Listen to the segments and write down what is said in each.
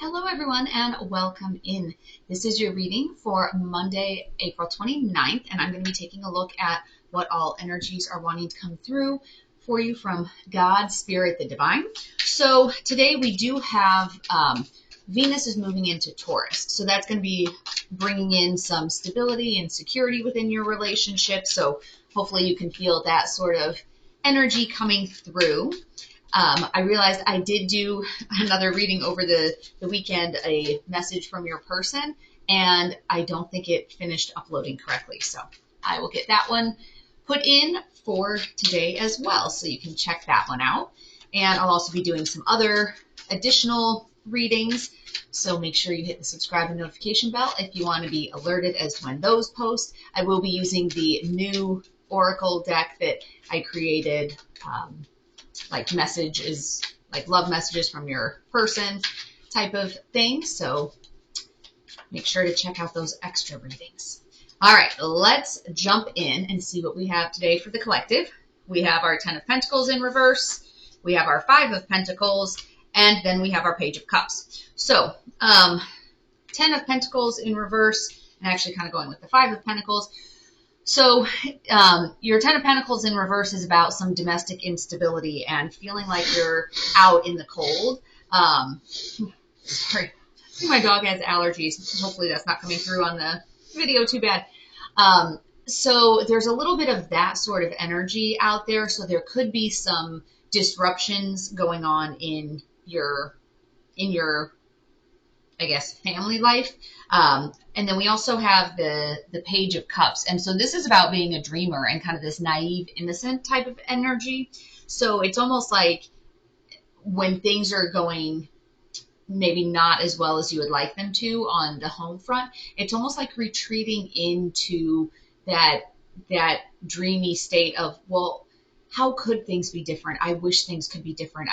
Hello, everyone, and welcome in. This is your reading for Monday, April 29th, and I'm going to be taking a look at what all energies are wanting to come through for you from God, Spirit, the Divine. So today we do have Venus is moving into Taurus. So that's going to be bringing in some stability and security within your relationship. So hopefully you can feel that sort of energy coming through. I realized I did do another reading over the weekend, a message from your person, and I don't think it finished uploading correctly. So I will get that one put in for today as well, so you can check that one out. And I'll also be doing some other additional readings, so make sure you hit the subscribe and notification bell if you want to be alerted as to when those post. I will be using the new Oracle deck that I created, like messages, like love messages from your person type of thing. So make sure to check out those extra readings. All right, let's jump in and see what we have today for the collective. We have our 10 of Pentacles in reverse. We have our 5 of Pentacles, and then we have our Page of Cups. So 10 of Pentacles in reverse, and actually kind of going with the 5 of Pentacles. So your 10 of Pentacles in reverse is about some domestic instability and feeling like you're out in the cold. Sorry, my dog has allergies. Hopefully that's not coming through on the video too bad. So there's a little bit of that sort of energy out there. So there could be some disruptions going on in your I guess, family life. And then we also have the Page of Cups. And so this is about being a dreamer and kind of this naive, innocent type of energy. So it's almost like when things are going maybe not as well as you would like them to on the home front, it's almost like retreating into that dreamy state of, well, how could things be different? I wish things could be different.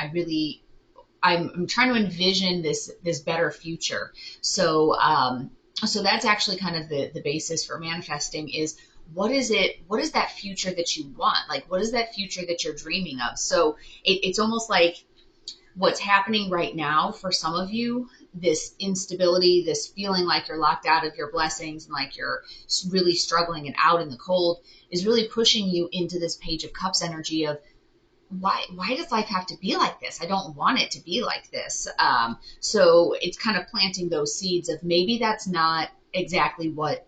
I'm trying to envision this better future. So that's actually kind of the basis for manifesting is what is that future that you want? Like, what is that future that you're dreaming of? So it's almost like what's happening right now for some of you, this instability, this feeling like you're locked out of your blessings and like you're really struggling and out in the cold is really pushing you into this Page of Cups energy of, why does life have to be like this? I don't want it to be like this. So it's kind of planting those seeds of maybe that's not exactly what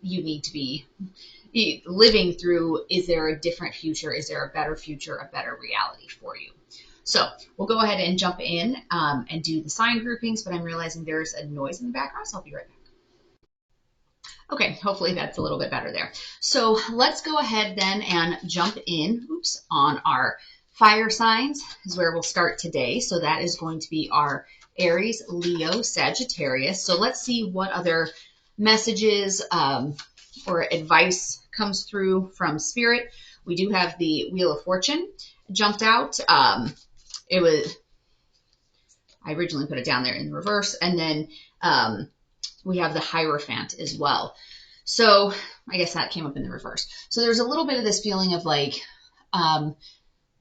you need to be living through. Is there a different future? Is there a better future, a better reality for you? So we'll go ahead and jump in and do the sign groupings, but I'm realizing there's a noise in the background, so I'll be right back. Okay, hopefully that's a little bit better there. So let's go ahead then and jump in, on our fire signs is where we'll start today. So that is going to be our Aries, Leo, Sagittarius. So let's see what other messages or advice comes through from Spirit. We do have the Wheel of Fortune jumped out. I originally put it down there in reverse, and then we have the Hierophant as well. So I guess that came up in the reverse. So there's a little bit of this feeling of like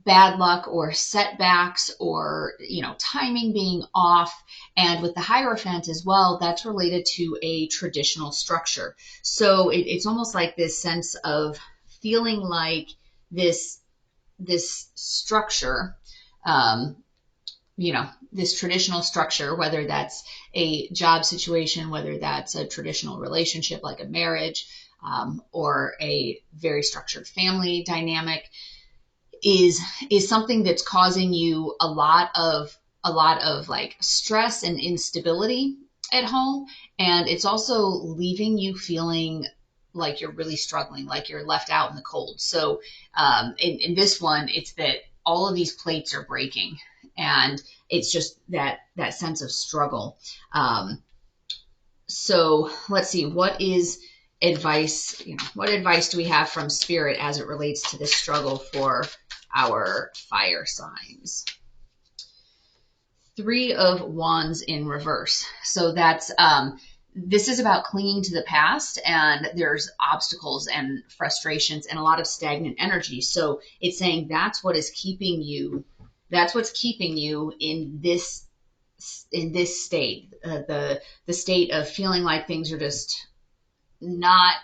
bad luck or setbacks or, timing being off. And with the Hierophant as well, that's related to a traditional structure. So it's almost like this sense of feeling like this structure, this traditional structure, whether that's a job situation, whether that's a traditional relationship like a marriage, or a very structured family dynamic, is something that's causing you a lot of like stress and instability at home. And it's also leaving you feeling like you're really struggling, like you're left out in the cold. So in this one, it's that all of these plates are breaking. And it's just that sense of struggle. So let's see, what advice do we have from Spirit as it relates to this struggle for our fire signs? 3 of Wands in reverse. So that's this is about clinging to the past, and there's obstacles and frustrations and a lot of stagnant energy. So it's saying that's what's keeping you in this state, the state of feeling like things are just not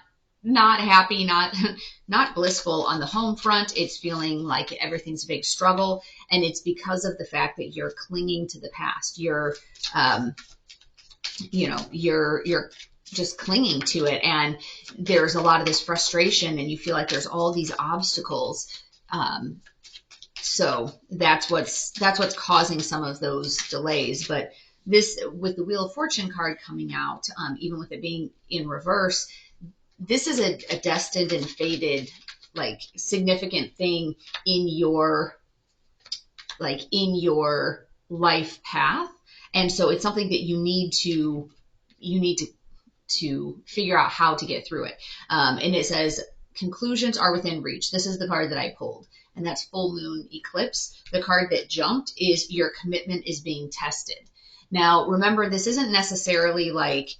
happy, not blissful on the home front. It's feeling like everything's a big struggle, and it's because of the fact that you're clinging to the past. You're you're just clinging to it, and there's a lot of this frustration, and you feel like there's all these obstacles. So that's what's causing some of those delays. But this, with the Wheel of Fortune card coming out, even with it being in reverse, this is a destined and fated, like, significant thing in your life path. And so it's something that you need to figure out how to get through it. And it says conclusions are within reach. This is the card that I pulled, and that's full moon eclipse. The card that jumped is your commitment is being tested. Now, remember, this isn't necessarily like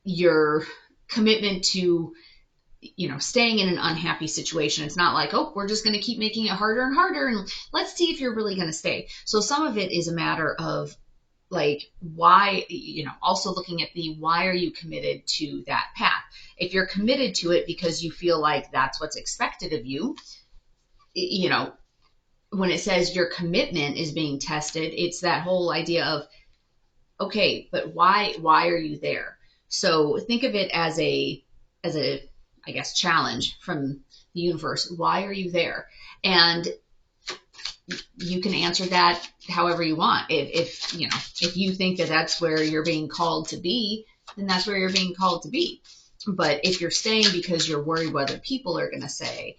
your commitment to, staying in an unhappy situation. It's not like, oh, we're just going to keep making it harder and harder, and let's see if you're really going to stay. So some of it is a matter of, like, why, also looking at why are you committed to that path? If you're committed to it because you feel like that's what's expected of you, when it says your commitment is being tested, it's that whole idea of, okay, but why are you there? So think of it as a, I guess, challenge from the universe. Why are you there? And you can answer that however you want. If you think that that's where you're being called to be, then that's where you're being called to be. But if you're staying because you're worried what other people are going to say,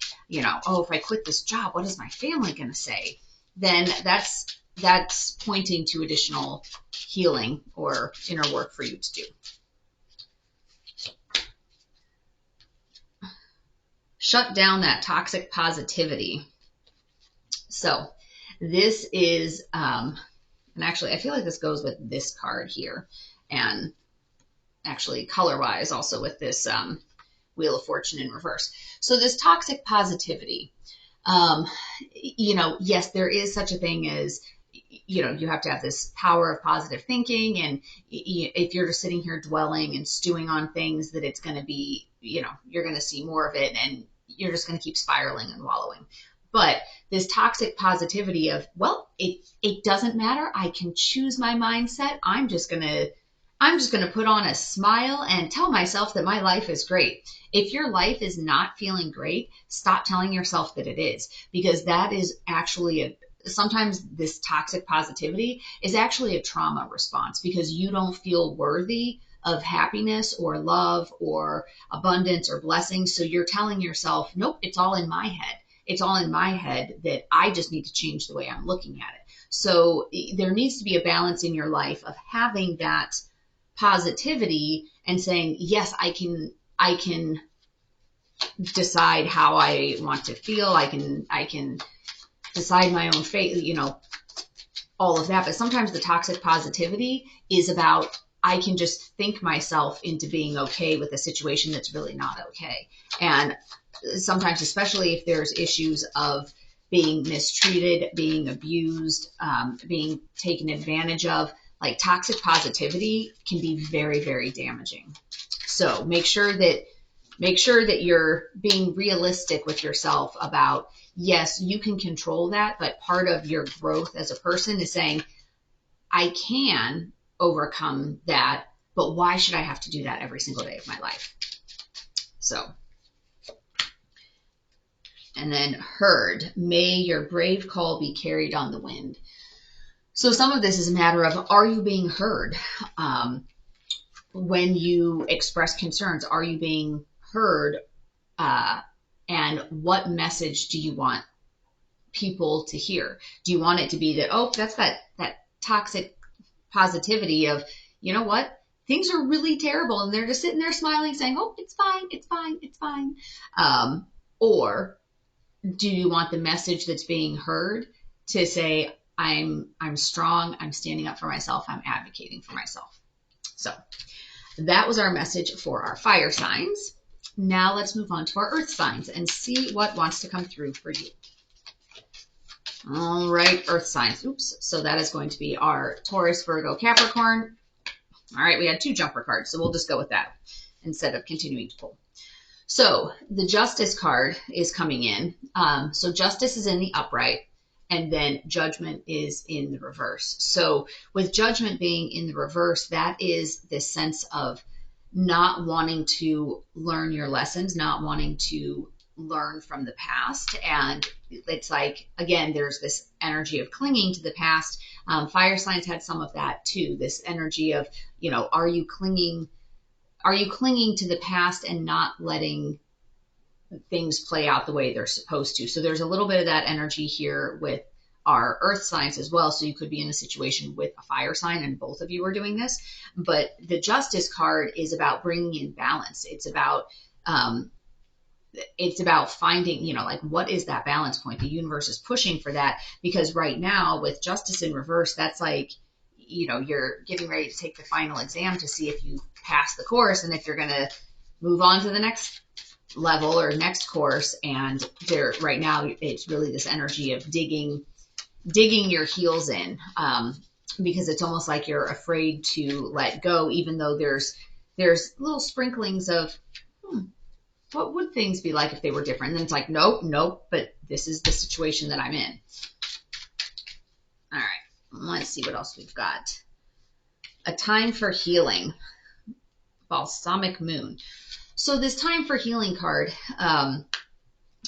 oh, if I quit this job, what is my family going to say? Then that's pointing to additional healing or inner work for you to do. Shut down that toxic positivity. So this is, and actually I feel like this goes with this card here, and actually color-wise also with this Wheel of Fortune in reverse. So this toxic positivity, yes, there is such a thing as, you have to have this power of positive thinking. And if you're just sitting here dwelling and stewing on things, that it's going to be, you're going to see more of it, and you're just going to keep spiraling and wallowing. But this toxic positivity of, well, it doesn't matter. I can choose my mindset. I'm just going to put on a smile and tell myself that my life is great. If your life is not feeling great, stop telling yourself that it is, because that is actually sometimes this toxic positivity is actually a trauma response, because you don't feel worthy of happiness or love or abundance or blessings. So you're telling yourself, nope, it's all in my head. It's all in my head that I just need to change the way I'm looking at it. So there needs to be a balance in your life of having that positivity and saying, yes, I can decide how I want to feel. I can decide my own fate, all of that. But sometimes the toxic positivity is about, I can just think myself into being okay with a situation that's really not okay. And sometimes, especially if there's issues of being mistreated, being abused, being taken advantage of, like, toxic positivity can be very, very damaging. So make sure that you're being realistic with yourself about, yes, you can control that, but part of your growth as a person is saying, I can overcome that, but why should I have to do that every single day of my life? So, and then heard, may your brave call be carried on the wind. So some of this is a matter of, are you being heard? When you express concerns, are you being heard? And what message do you want people to hear? Do you want it to be that, oh, that's that toxic positivity of, you know what, things are really terrible, and they're just sitting there smiling saying, oh, it's fine, it's fine, it's fine. Or do you want the message that's being heard to say, I'm strong, I'm standing up for myself, I'm advocating for myself? So that was our message for our fire signs. Now let's move on to our earth signs and see what wants to come through for you. All right, earth signs. Oops. So that is going to be our Taurus, Virgo, Capricorn. All right, we had 2 jumper cards, so we'll just go with that instead of continuing to pull. So the Justice card is coming in. So Justice is in the upright, and then Judgment is in the reverse. So with Judgment being in the reverse, that is this sense of not wanting to learn your lessons, not wanting to learn from the past. And it's like, again, there's this energy of clinging to the past. Fire signs had some of that too. This energy of, you know, are you clinging to the past and not letting things play out the way they're supposed to? So there's a little bit of that energy here with our earth signs as well. So you could be in a situation with a fire sign and both of you are doing this. But the Justice card is about bringing in balance. It's about finding, you know, like, what is that balance point? The universe is pushing for that, because right now with Justice in reverse, that's like, you know, you're getting ready to take the final exam to see if you pass the course and if you're going to move on to the next level or next course. And there, right now, it's really this energy of digging your heels in, because it's almost like you're afraid to let go, even though there's little sprinklings of, what would things be like if they were different? And then it's like, nope, but this is the situation that I'm in. All right, let's see what else we've got. A time for healing, balsamic moon. So this time for healing card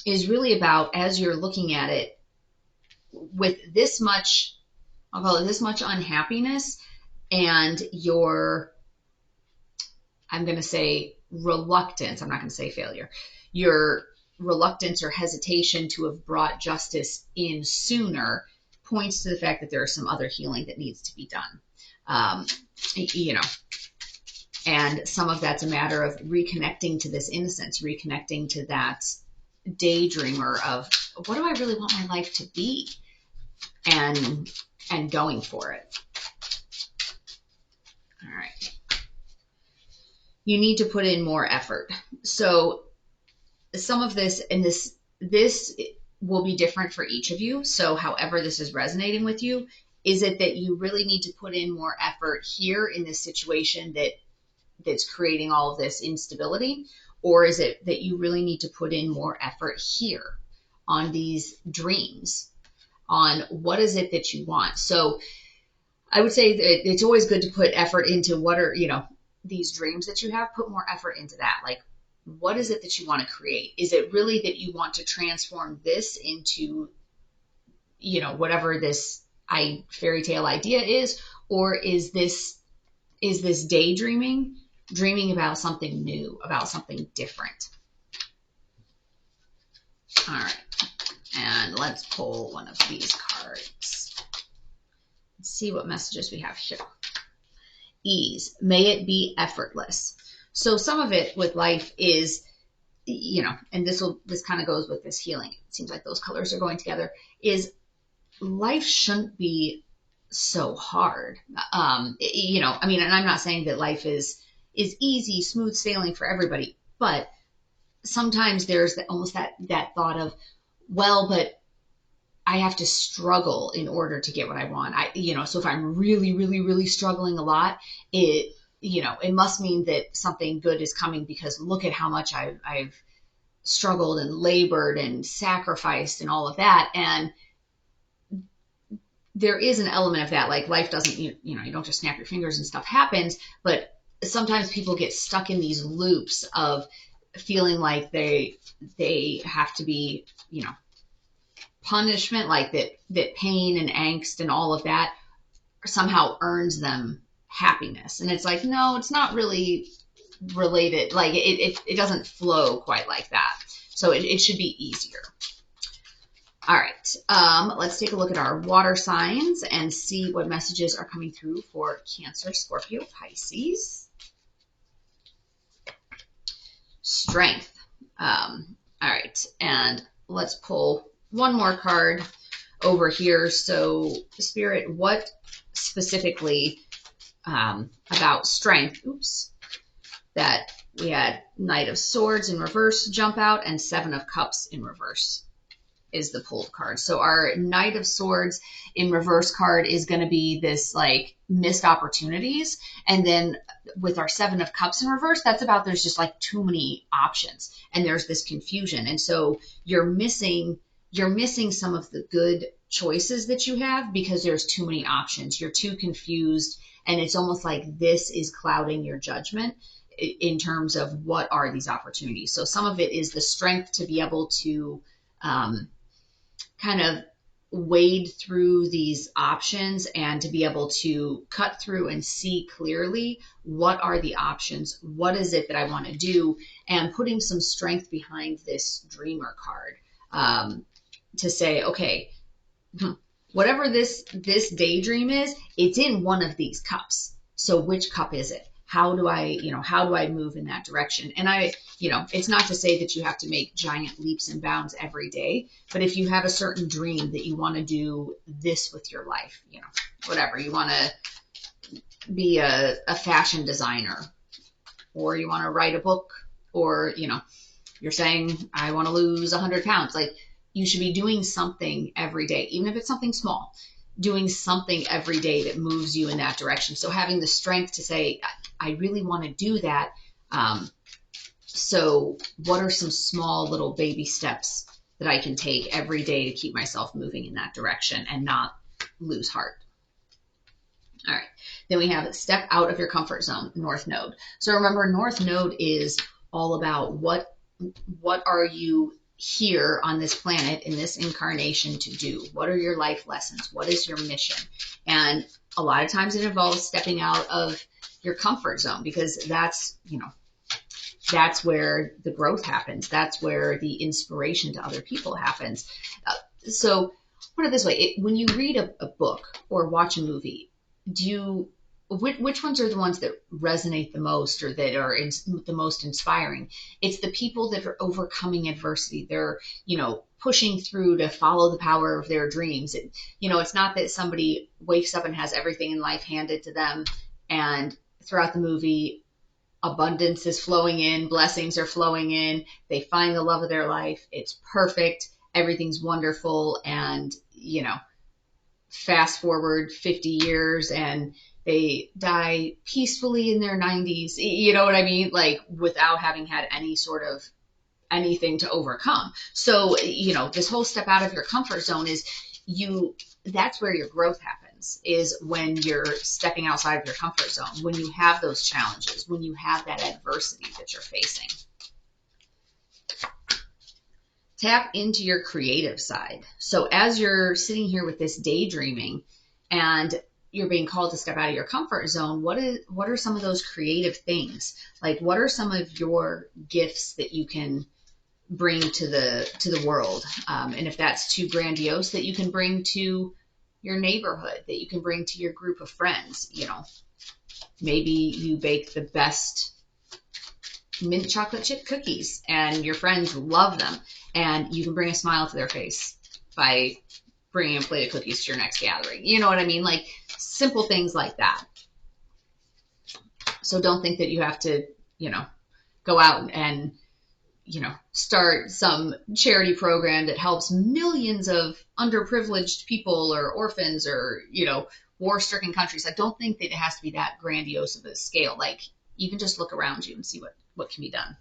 is really about, as you're looking at it, with this much, I'll call it this much unhappiness, and your, I'm going to say reluctance, I'm not going to say failure, your reluctance or hesitation to have brought justice in sooner points to the fact that there is some other healing that needs to be done. You know, and some of that's a matter of reconnecting to this innocence, reconnecting to that daydreamer of, what do I really want my life to be? And going for it. All right. You need to put in more effort. So some of this, and this will be different for each of you. So however this is resonating with you, is it that you really need to put in more effort here in this situation that's creating all of this instability? Or is it that you really need to put in more effort here on these dreams, on what is it that you want? So I would say that it's always good to put effort into what are, you know, these dreams that you have. Put more effort into that. Like, what is it that you want to create? Is it really that you want to transform this into, you know, whatever this fairy tale idea is? Or is this daydreaming, dreaming about something new, about something different? All right. And let's pull one of these cards. Let's see what messages we have here. Ease. May it be effortless. So some of it with life is, you know, and this kind of goes with this healing. It seems like those colors are going together. Is life shouldn't be so hard. You know, I mean, and I'm not saying that life is easy, smooth sailing for everybody, but sometimes there's almost that thought of, well, but I have to struggle in order to get what I want. You know, so if I'm really, really, really struggling a lot, it must mean that something good is coming, because look at how much I've struggled and labored and sacrificed and all of that. And there is an element of that. Like, life doesn't, you know, you don't just snap your fingers and stuff happens, but sometimes people get stuck in these loops of feeling like they have to be, you know, punishment, like that pain and angst and all of that somehow earns them happiness. And it's like, no, it's not really related. Like, it doesn't flow quite like that. So it should be easier. All right. Let's take a look at our water signs and see what messages are coming through for Cancer, Scorpio, Pisces. Strength. All right. And let's pull one more card over here. So, Spirit, what specifically about strength, that we had Knight of Swords in reverse jump out and 7 of Cups in reverse. is the pulled card. So our Knight of Swords in reverse card is going to be this like missed opportunities. And then with our Seven of Cups in reverse, that's about there's just like too many options and there's this confusion. And so you're missing some of the good choices that you have because there's too many options. You're too confused. And it's almost like this is clouding your judgment in terms of what are these opportunities. So some of it is the strength to be able to kind of wade through these options and to be able to cut through and see clearly what are the options, what is it that I want to do, and putting some strength behind this dreamer card to say, okay, whatever this daydream is, it's in one of these cups. So which cup is it? How do I move in that direction? And it's not to say that you have to make giant leaps and bounds every day, but if you have a certain dream that you want to do this with your life, whatever, you want to be a fashion designer, or you want to write a book, or, you're saying, I want to lose 100 pounds. Like, you should be doing something every day, even if it's something small, doing something every day that moves you in that direction. So having the strength to say, I really want to do that. So what are some small little baby steps that I can take every day to keep myself moving in that direction and not lose heart? All right. Then we have step out of your comfort zone, North Node. So remember, North Node is all about what are you here on this planet in this incarnation to do? What are your life lessons? What is your mission? And a lot of times it involves stepping out of your comfort zone, because that's where the growth happens. That's where the inspiration to other people happens. So put it this way, when you read a book or watch a movie, which ones are the ones that resonate the most or that are the most inspiring? It's the people that are overcoming adversity. They're, pushing through to follow the power of their dreams. It's not that somebody wakes up and has everything in life handed to them, and throughout the movie, abundance is flowing in, blessings are flowing in, they find the love of their life, it's perfect, everything's wonderful, and, fast forward 50 years and they die peacefully in their 90s, you know what I mean? Like, without having had any sort of anything to overcome. So, this whole step out of your comfort zone is that's where your growth happens, is when you're stepping outside of your comfort zone, when you have those challenges, when you have that adversity that you're facing. Tap into your creative side. So as you're sitting here with this daydreaming and you're being called to step out of your comfort zone, what are some of those creative things? Like, what are some of your gifts that you can bring to the world? And if that's too grandiose, that you can bring to your neighborhood, that you can bring to your group of friends. Maybe you bake the best mint chocolate chip cookies and your friends love them, and you can bring a smile to their face by bringing a plate of cookies to your next gathering. You know what I mean? Like, simple things like that. So don't think that you have to, go out and, start some charity program that helps millions of underprivileged people or orphans or, war-stricken countries. I don't think that it has to be that grandiose of a scale. Like, you can just look around you and see what can be done.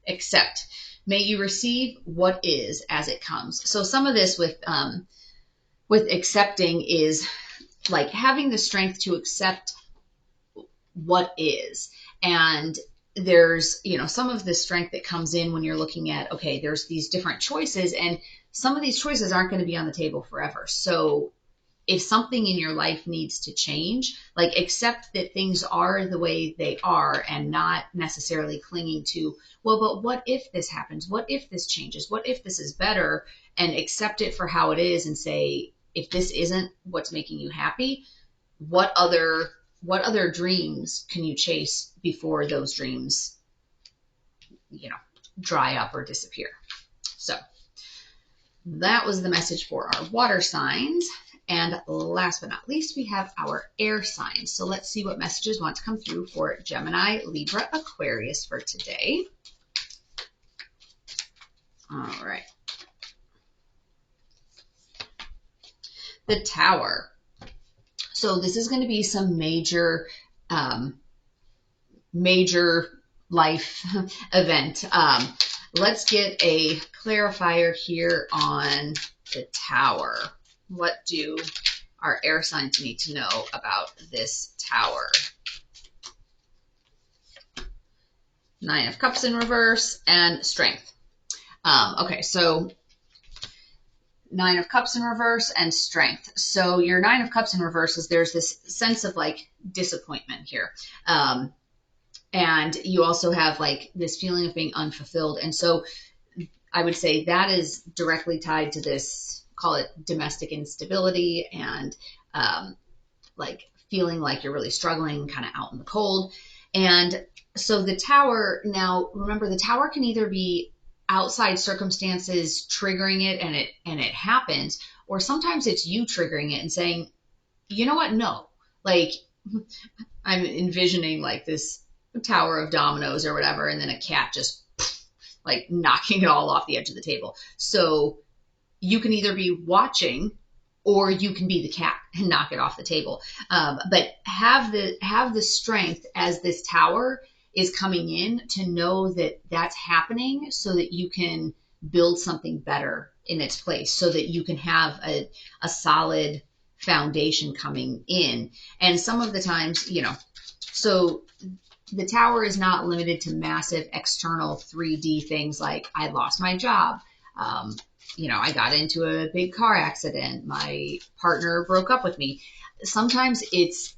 Accept. May you receive what is as it comes. So some of this with accepting is like having the strength to accept what is. And there's, some of the strength that comes in when you're looking at, okay, there's these different choices, and some of these choices aren't going to be on the table forever. So if something in your life needs to change, like, accept that things are the way they are and not necessarily clinging to, well, but what if this happens? What if this changes? What if this is better? And accept it for how it is and say, if this isn't what's making you happy, what other dreams can you chase before those dreams, dry up or disappear? So that was the message for our water signs. And last but not least, we have our air signs. So let's see what messages want to come through for Gemini, Libra, Aquarius for today. All right. the Tower. So this is going to be some major, major life event. Let's get a clarifier here on the Tower. What do our air signs need to know about this Tower? Nine of Cups in reverse and Strength. Okay, so Nine of Cups in reverse and Strength. So your Nine of Cups in reverse is there's this sense of like disappointment here. And you also have like this feeling of being unfulfilled. And so I would say that is directly tied to this, call it domestic instability and like feeling like you're really struggling, kind of out in the cold. And so the Tower, now remember, the Tower can either be outside circumstances triggering it and it happens, or sometimes it's you triggering it and saying, you know what, no. Like I'm envisioning like this tower of dominoes or whatever, and then a cat just like knocking it all off the edge of the table. So you can either be watching or you can be the cat and knock it off the table. But have the strength as this Tower is coming in to know that that's happening so that you can build something better in its place, so that you can have a solid foundation coming in. And some of the times, you know, so the Tower is not limited to massive external 3D things like I lost my job. You know, I got into a big car accident. My partner broke up with me. Sometimes it's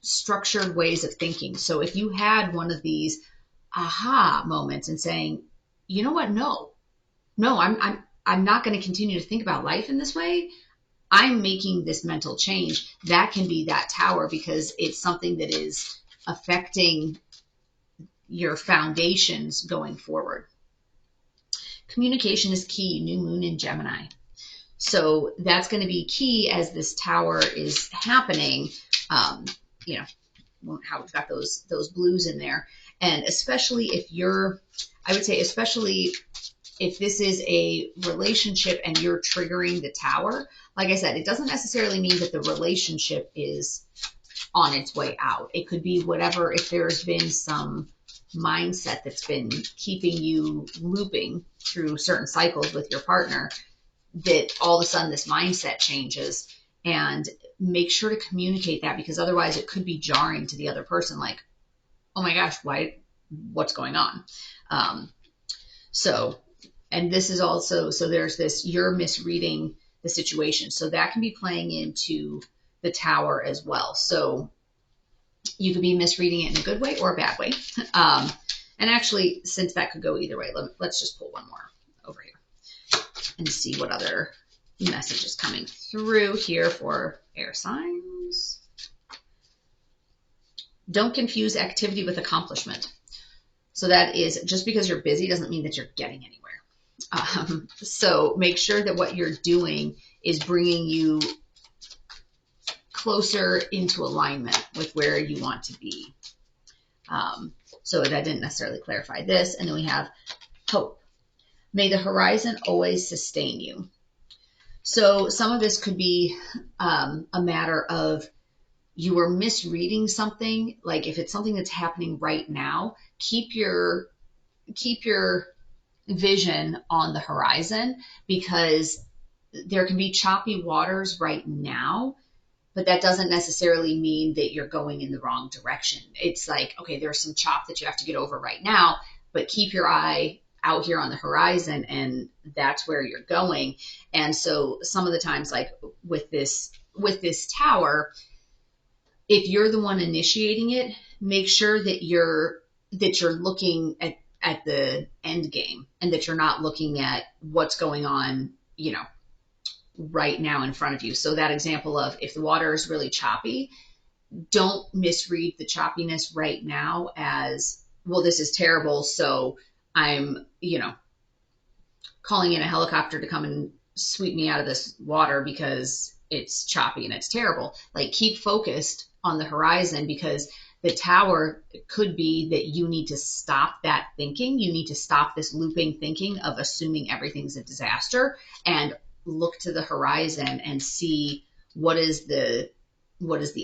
structured ways of thinking. So if you had one of these aha moments and saying, you know what, no, I'm not going to continue to think about life in this way. I'm making this mental change. That can be that Tower because it's something that is affecting your foundations going forward. Communication is key, new moon in Gemini. So that's going to be key as this Tower is happening. You know, how we've got those blues in there. And especially if you're, I would say, especially if this is a relationship and you're triggering the Tower, like I said, it doesn't necessarily mean that the relationship is on its way out. It could be whatever, if there's been some mindset that's been keeping you looping through certain cycles with your partner, that all of a sudden this mindset changes. And make sure to communicate that, because otherwise it could be jarring to the other person. Like, oh my gosh, what's going on? So, and this is also, so there's this, you're misreading the situation. So that can be playing into the Tower as well. So you could be misreading it in a good way or a bad way. And actually, since that could go either way, let's just pull one more over here and see what other message is coming through here for air signs. Don't confuse activity with accomplishment. So that is, just because you're busy doesn't mean that you're getting anywhere. So make sure that what you're doing is bringing you closer into alignment with where you want to be. So that didn't necessarily clarify this. And then we have hope. May the horizon always sustain you. So some of this could be a matter of you were misreading something. Like if it's something that's happening right now, keep your vision on the horizon, because there can be choppy waters right now, but that doesn't necessarily mean that you're going in the wrong direction. It's like, okay, there's some chop that you have to get over right now, but keep your eye out here on the horizon, and that's where you're going. And so some of the times, like with this Tower, if you're the one initiating it, make sure that you're looking at the end game, and that you're not looking at what's going on, you know, right now in front of you. So that example of, if the water is really choppy, don't misread the choppiness right now as, well, this is terrible, so I'm, you know, calling in a helicopter to come and sweep me out of this water because it's choppy and it's terrible. Like, keep focused on the horizon, because the Tower could be that you need to stop that thinking. You need to stop this looping thinking of assuming everything's a disaster and look to the horizon and see what is the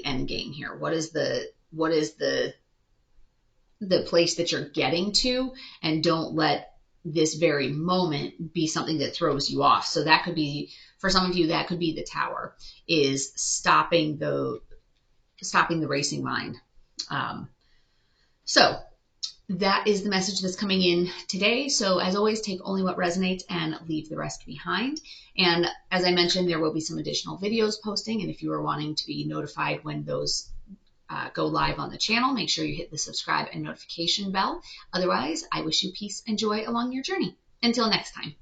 end game here. What is the place that you're getting to, and don't let this very moment be something that throws you off. So that could be, for some of you, that could be the Tower, is stopping the racing mind. So that is the message that's coming in today. So as always, take only what resonates and leave the rest behind. And as I mentioned, there will be some additional videos posting. And if you are wanting to be notified when those go live on the channel, make sure you hit the subscribe and notification bell. Otherwise, I wish you peace and joy along your journey. Until next time.